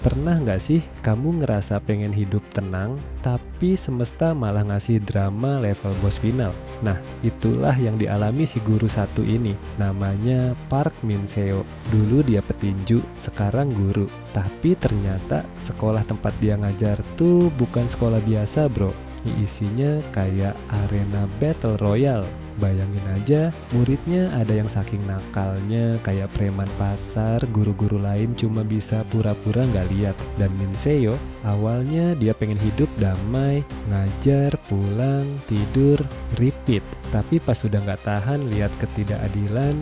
Pernah nggak sih kamu ngerasa pengen hidup tenang, tapi semesta malah ngasih drama level boss final? Nah, itulah yang dialami si guru satu ini. Namanya Park Min Seo. Dulu dia petinju, sekarang guru. Tapi ternyata sekolah tempat dia ngajar tuh bukan sekolah biasa, bro. Isinya kayak arena battle royale. Bayangin aja, muridnya ada yang saking nakalnya kayak preman pasar, guru-guru lain cuma bisa pura-pura nggak lihat. Dan Min Seo, awalnya dia pengen hidup damai, ngajar, pulang, tidur, repeat. Tapi pas sudah nggak tahan lihat ketidakadilan,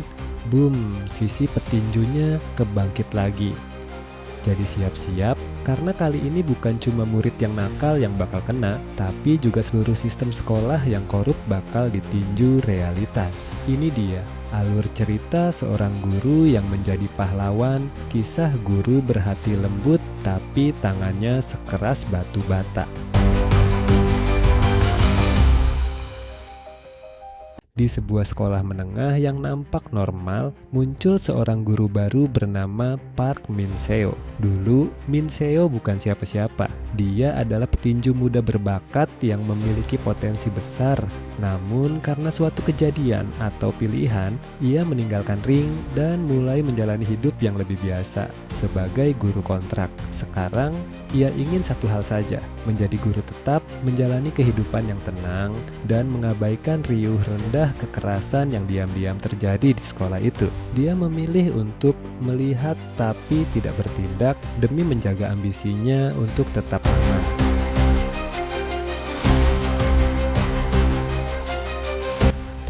boom, sisi petinjunya kebangkit lagi. Jadi siap-siap, karena kali ini bukan cuma murid yang nakal yang bakal kena, tapi juga seluruh sistem sekolah yang korup bakal ditinju realitas. Ini dia, alur cerita seorang guru yang menjadi pahlawan, kisah guru berhati lembut tapi tangannya sekeras batu bata. Di sebuah sekolah menengah yang nampak normal, muncul seorang guru baru bernama Park Min Seo. Dulu, Min Seo bukan siapa-siapa. Dia adalah petinju muda berbakat yang memiliki potensi besar. Namun, karena suatu kejadian atau pilihan, ia meninggalkan ring dan mulai menjalani hidup yang lebih biasa sebagai guru kontrak. Sekarang, ia ingin satu hal saja, menjadi guru tetap, menjalani kehidupan yang tenang, dan mengabaikan riuh rendah kekerasan yang diam-diam terjadi di sekolah itu. Dia memilih untuk melihat tapi tidak bertindak demi menjaga ambisinya untuk tetap aman.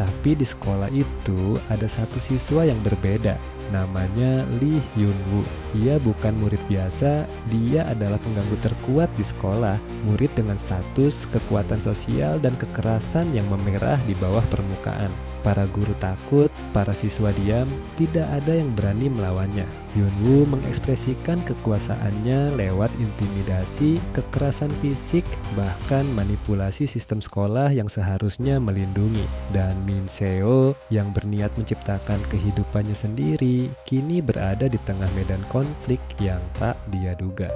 Tapi di sekolah itu ada satu siswa yang berbeda. Namanya Lee Hyun Woo. Ia bukan murid biasa, dia adalah pengganggu terkuat di sekolah. Murid dengan status, kekuatan sosial, dan kekerasan yang memerah di bawah permukaan. Para guru takut, para siswa diam, tidak ada yang berani melawannya. Hyun Woo mengekspresikan kekuasaannya lewat intimidasi, kekerasan fisik, bahkan manipulasi sistem sekolah yang seharusnya melindungi. Dan Min Seo yang berniat menciptakan kehidupannya sendiri, kini berada di tengah medan konflik yang tak dia duga.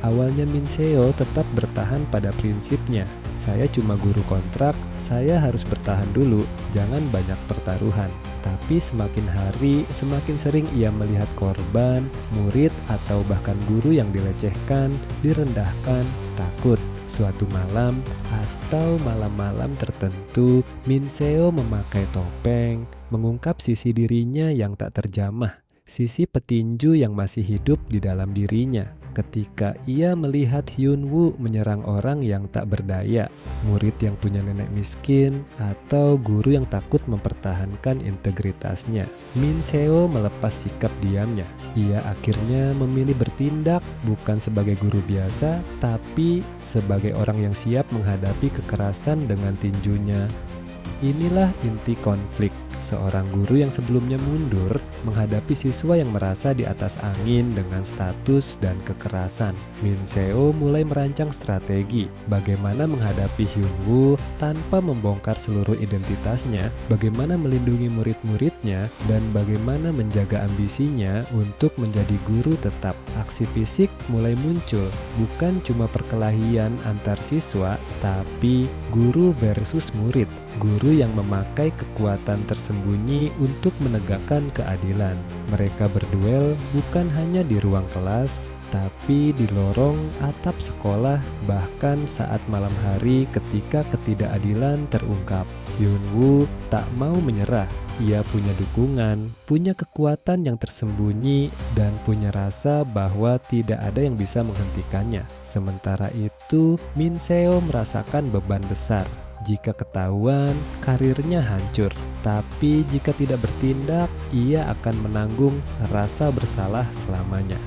Awalnya Min Seo tetap bertahan pada prinsipnya. Saya cuma guru kontrak, saya harus bertahan dulu, jangan banyak pertaruhan. Tapi semakin hari, semakin sering ia melihat korban, murid, atau bahkan guru yang dilecehkan, direndahkan, takut. Suatu malam atau malam-malam tertentu, Min Seo memakai topeng, mengungkap sisi dirinya yang tak terjamah, sisi petinju yang masih hidup di dalam dirinya. Ketika ia melihat Hyun Woo menyerang orang yang tak berdaya, murid yang punya nenek miskin, atau guru yang takut mempertahankan integritasnya, Min Seo melepas sikap diamnya. Ia akhirnya memilih bertindak bukan sebagai guru biasa, tapi sebagai orang yang siap menghadapi kekerasan dengan tinjunya. Inilah inti konflik. Seorang guru yang sebelumnya mundur menghadapi siswa yang merasa di atas angin dengan status dan kekerasan. Min Seo mulai merancang strategi bagaimana menghadapi Hyun Woo tanpa membongkar seluruh identitasnya, bagaimana melindungi murid-muridnya, dan bagaimana menjaga ambisinya untuk menjadi guru tetap. Aksi fisik mulai muncul, bukan cuma perkelahian antar siswa, tapi guru versus murid. Guru yang memakai kekuatan tersembunyi untuk menegakkan keadilan. Mereka berduel bukan hanya di ruang kelas, tapi di lorong, atap sekolah, bahkan saat malam hari ketika ketidakadilan terungkap. Hyun Woo tak mau menyerah. Ia punya dukungan, punya kekuatan yang tersembunyi, dan punya rasa bahwa tidak ada yang bisa menghentikannya. Sementara itu, Min Seo merasakan beban besar. Jika ketahuan, karirnya hancur. Tapi jika tidak bertindak, ia akan menanggung rasa bersalah selamanya.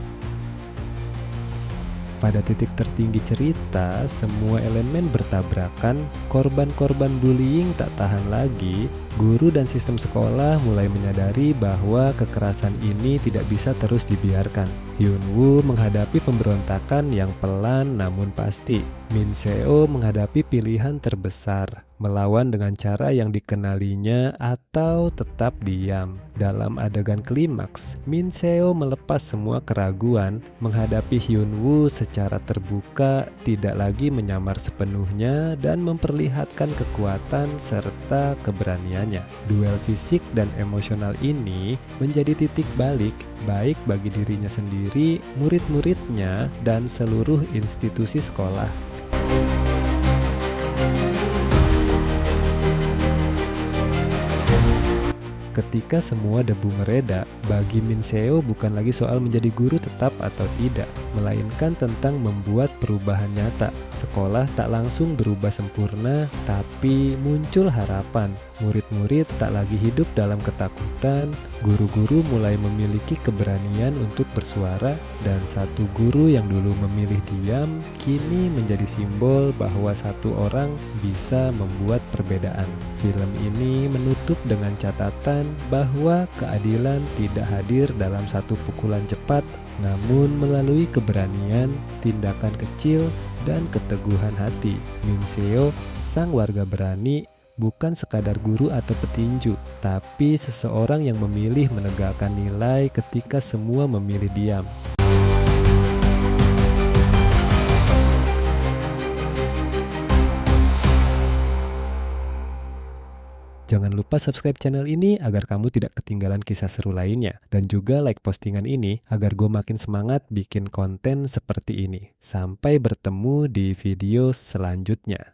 Pada titik tertinggi cerita, semua elemen bertabrakan, korban-korban bullying tak tahan lagi, Guru dan sistem sekolah mulai menyadari bahwa kekerasan ini tidak bisa terus dibiarkan. Hyun-woo menghadapi pemberontakan yang pelan namun pasti. Min Seo menghadapi pilihan terbesar, melawan dengan cara yang dikenalinya atau tetap diam. Dalam adegan klimaks, Min Seo melepas semua keraguan, menghadapi Hyun-woo secara terbuka, tidak lagi menyamar sepenuhnya dan memperlihatkan kekuatan serta keberaniannya. Duel fisik dan emosional ini menjadi titik balik baik bagi dirinya sendiri, murid-muridnya, dan seluruh institusi sekolah. Ketika semua debu mereda, bagi Min Seo bukan lagi soal menjadi guru tetap atau tidak, melainkan tentang membuat perubahan nyata. Sekolah tak langsung berubah sempurna, tapi muncul harapan. Murid-murid tak lagi hidup dalam ketakutan, guru-guru mulai memiliki keberanian untuk bersuara, dan satu guru yang dulu memilih diam, kini menjadi simbol bahwa satu orang bisa membuat perbedaan. Film ini menutup dengan catatan bahwa keadilan tidak hadir dalam satu pukulan cepat, namun melalui keberanian, tindakan kecil, dan keteguhan hati. Min Seo, sang warga berani, bukan sekadar guru atau petinju, tapi seseorang yang memilih menegakkan nilai ketika semua memilih diam. Jangan lupa subscribe channel ini agar kamu tidak ketinggalan kisah seru lainnya. Dan juga like postingan ini agar gue makin semangat bikin konten seperti ini. Sampai bertemu di video selanjutnya.